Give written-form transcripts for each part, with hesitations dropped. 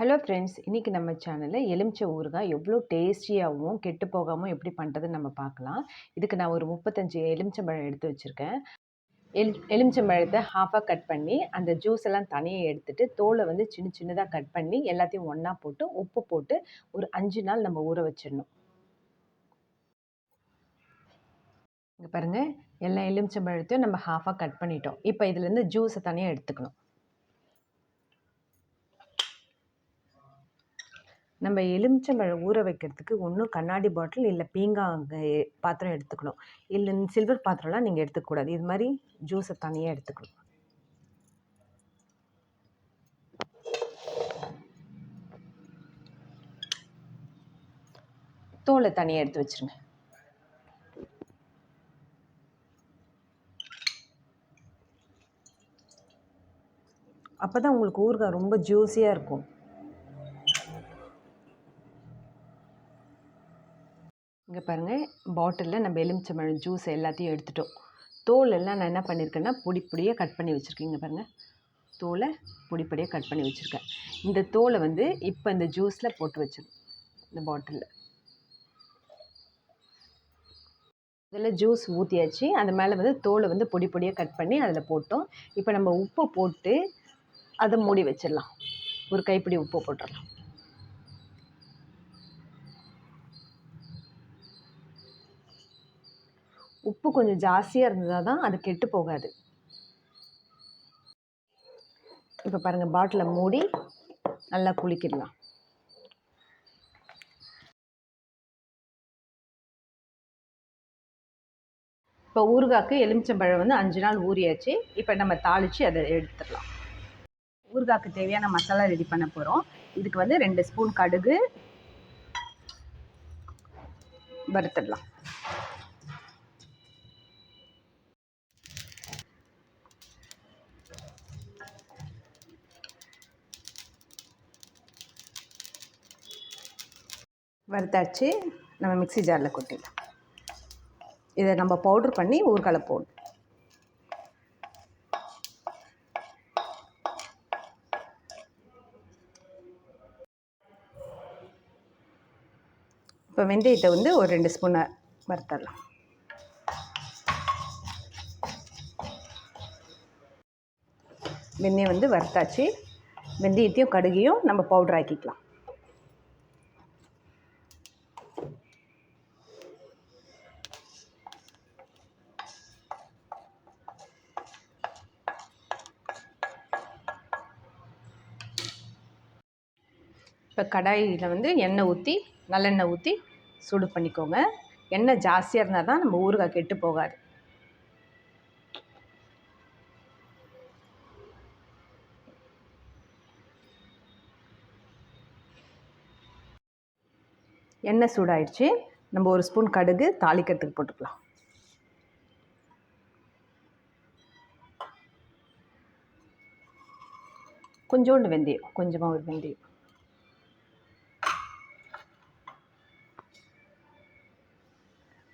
Hello friends, இன்றைக்கி நம்ம சேனலில் எலுமிச்சை ஊறுகாய் எவ்வளோ டேஸ்டியாகவும் கெட்டு போகாமல் எப்படி பண்ணுறதுன்னு நம்ம பார்க்கலாம். இதுக்கு நான் ஒரு 35 எலுமிச்சம்பழம் எடுத்து வச்சுருக்கேன். எலுமிச்சம்பழத்தை ஹாஃபாக கட் பண்ணி அந்த ஜூஸ் எல்லாம் தனியாக எடுத்துட்டு தோலை வந்து சின்ன சின்னதாக கட் பண்ணி எல்லாத்தையும் ஒன்றா போட்டு உப்பு போட்டு ஒரு 5 நாள் நம்ம ஊற வச்சிடணும். இங்கே பாருங்கள், எல்லா எலுமிச்சம்பழத்தையும் நம்ம ஹாஃபாக கட் பண்ணிட்டோம். இப்போ இதுலேருந்து ஜூஸை தனியாக எடுத்துக்கணும். நம்ம எலுமிச்சம்பழம் ஊற வைக்கிறதுக்கு ஒன்றும் கண்ணாடி பாட்டில் இல்லை பீங்கான் பாத்திரம் எடுத்துக்கணும். இல்லை சில்வர் பாத்திரம்லாம் நீங்கள் எடுத்துக்கக்கூடாது. இது மாதிரி ஜூஸை தனியாக எடுத்துக்கணும். தோலை தனியாக எடுத்து வச்சுருங்க. அப்போ தான் உங்களுக்கு ஊறுகாய் ரொம்ப ஜூஸியாக இருக்கும். இங்கே பாருங்கள், பாட்டிலில் நம்ம எலுமிச்சம்பழம் ஜூஸ் எல்லாத்தையும் எடுத்துட்டோம். தோல் எல்லாம் நான் என்ன பண்ணியிருக்கேன்னா பொடியாக கட் பண்ணி வச்சுருக்கேன். இங்கே பாருங்கள், தோலை பொடியாக கட் பண்ணி வச்சுருக்கேன். இந்த தோலை வந்து இப்போ இந்த ஜூஸில் போட்டு வச்சிடும். இந்த பாட்டிலில் இதில் ஜூஸ் ஊற்றியாச்சு. அது மேலே வந்து தோலை வந்து பொடியாக கட் பண்ணி அதில் போட்டோம். இப்போ நம்ம உப்பு போட்டு அதை மூடி வச்சிடலாம். ஒரு கைப்பிடி உப்பு போட்டுடலாம். உப்பு கொஞ்சம் ஜாஸ்தியாக இருந்ததாக தான் அது கெட்டு போகாது. இப்போ பாருங்கள், பாட்டிலை மூடி நல்லா குளிக்கிடலாம். இப்போ ஊறுகாய்க்கு எலுமிச்சம்பழம் வந்து 5 நாள் ஊறியாச்சு. இப்போ நம்ம தாளித்து அதை எடுத்துடலாம். ஊறுகாய்க்கு தேவையான மசாலா ரெடி பண்ண போகிறோம். இதுக்கு வந்து 2 ஸ்பூன் கடுகு வறுத்துடலாம். வறுத்தாச்சு. நம்ம மிக்ஸி ஜாரில் கொட்டிடலாம். இதை நம்ம பவுட்ரு பண்ணி ஊறுகாயில் போடணும். இப்போ வெந்தயத்தை வந்து ஒரு 2 ஸ்பூன் வறுத்தரலாம். வெந்தயம் வந்து வறுத்தாச்சு. வெந்தயத்தையும் கடுகையும் நம்ம பவுடர் ஆக்கிக்கலாம். இப்போ கடாயில் வந்து எண்ணெய் ஊற்றி நல்லெண்ணெய் ஊற்றி சூடு பண்ணிக்கோங்க. எண்ணெய் ஜாஸ்தியாக இருந்தால் தான் நம்ம ஊறுகாய் கெட்டு போகாது. எண்ணெய் சூடாயிடுச்சு. நம்ம 1 ஸ்பூன் கடுகு தாளிக்கிறதுக்கு போட்டுக்கலாம். கொஞ்சோண்டு வெந்தயம், கொஞ்சமாக ஒரு வெந்தயம்.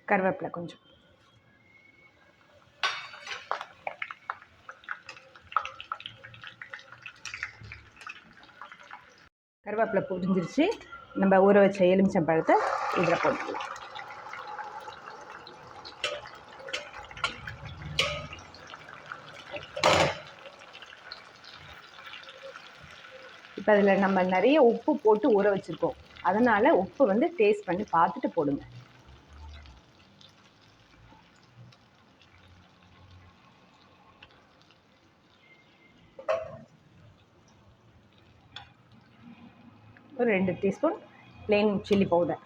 கருவேப்பிலை கொஞ்சம். கருவேப்பிலை புரிஞ்சிருச்சு. நம்ம ஊற வச்ச எலுமிச்சம்பழத்தை இதில் போட்டுக்கலாம். இப்போ அதில் நம்ம நிறைய உப்பு போட்டு ஊற வச்சுருக்கோம். அதனால் உப்பு வந்து டேஸ்ட் பண்ணி பார்த்துட்டு போடுங்க. ஒரு 2 teaspoon plain chilli powder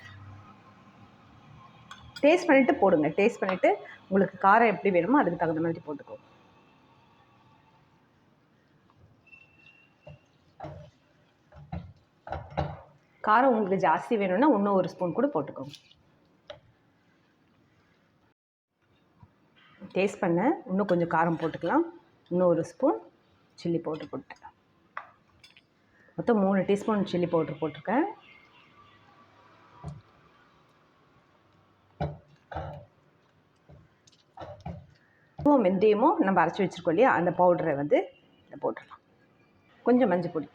taste பண்ணிவிட்டு போடுங்க. டேஸ்ட் பண்ணிவிட்டு உங்களுக்கு காரம் எப்படி வேணுமோ அதுக்கு தகுந்த மாதிரி போட்டுக்கோங்க. காரம் உங்களுக்கு ஜாஸ்தி வேணும்னா இன்னும் 1 ஸ்பூன் கூட போட்டுக்கோங்க. டேஸ்ட் பண்ண இன்னும் கொஞ்சம் காரம் போட்டுக்கலாம். இன்னும் 1 ஸ்பூன் சில்லி பவுடர் போட்டுக்கலாம். மொத்தம் 3 டீஸ்பூன் சில்லி பவுடர் போட்டிருக்கேன். உப்பும் வெந்தயமும் நம்ம அரைச்சி வச்சுருக்கோம் இல்லையா, அந்த பவுடரை வந்து இதில் போட்டுடலாம். கொஞ்சம் மஞ்சள் பொடி,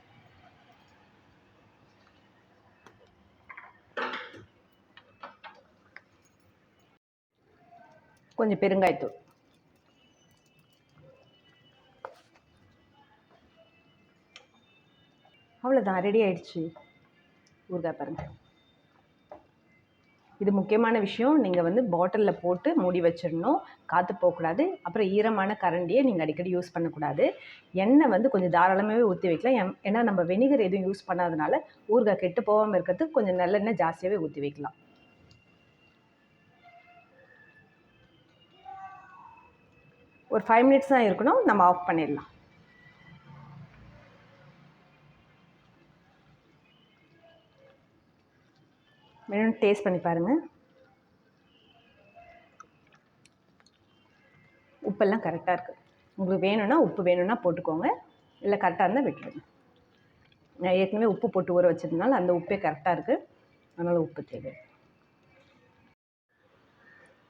கொஞ்சம் பெருங்காயத்தூள். அவ்வளோதான், ரெடி ஆயிடுச்சு ஊறுகாய் பாருங்கள். இது முக்கியமான விஷயம். நீங்கள் வந்து பாட்டிலில் போட்டு மூடி வச்சிடணும். காற்று போகக்கூடாது. அப்புறம் ஈரமான கரண்டியை நீங்கள் அடிக்கடி யூஸ் பண்ணக்கூடாது. எண்ணெய் வந்து கொஞ்சம் தாராளமாகவே ஊற்றி வைக்கலாம். ஏன்னா நம்ம வெனிகர் எதுவும் யூஸ் பண்ணாதனால ஊறுகாய் கெட்டு போகாமல் இருக்கிறதுக்கு கொஞ்சம் நல்லெண்ணெய் ஜாஸ்தியாகவே ஊற்றி வைக்கலாம். ஒரு 5 மினிட்ஸ் தான் இருக்கணும். நம்ம ஆஃப் பண்ணிடலாம். வேணும் டேஸ்ட் பண்ணி பாருங்கள். உப்பெல்லாம் கரெக்டாக இருக்குது. உங்களுக்கு வேணும்னா உப்பு வேணும்னா போட்டுக்கோங்க, இல்லை கரெக்டாக இருந்தால் விட்டுருங்க. நான் ஏற்கனவே உப்பு போட்டு ஊற வச்சதுனால அந்த உப்பே கரெக்டாக இருக்குது, அதனால் உப்பு தேவை.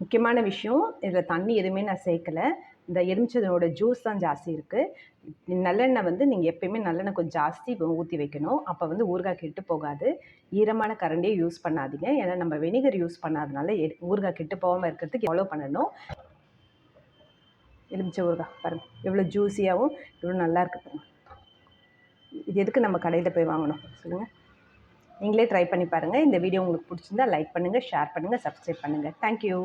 முக்கியமான விஷயம், இதில் தண்ணி எதுவுமே நான் சேர்க்கலை. இந்த எலுமிச்சையோட ஜூஸ் தான் ஜாஸ்தி இருக்குது. நல்லெண்ணெய் வந்து நீங்கள் எப்பயுமே நல்லெண்ணெய் கொஞ்சம் ஜாஸ்தி ஊற்றி வைக்கணும். அப்போ வந்து ஊறுகாய் கெட்டு போகாது. ஈரமான கரண்டியை யூஸ் பண்ணாதீங்க. ஏன்னா நம்ம வெனிகர் யூஸ் பண்ணாதனால ஊறுகாய் கெட்டு போகாமல் இருக்கிறதுக்கு ஃபாலோ பண்ணணும். எலுமிச்சை ஊறுகாய் பாருங்கள் எவ்வளோ ஜூஸியாகவும் எவ்வளோ நல்லா இருக்குது பாருங்கள். இது எதுக்கு நம்ம கடையில் போய் வாங்கணும் சொல்லுங்கள்? நீங்களே ட்ரை பண்ணி பாருங்கள். இந்த வீடியோ உங்களுக்கு பிடிச்சிருந்தா லைக் பண்ணுங்கள், ஷேர் பண்ணுங்கள், சப்ஸ்கிரைப் பண்ணுங்கள். தேங்க்யூ.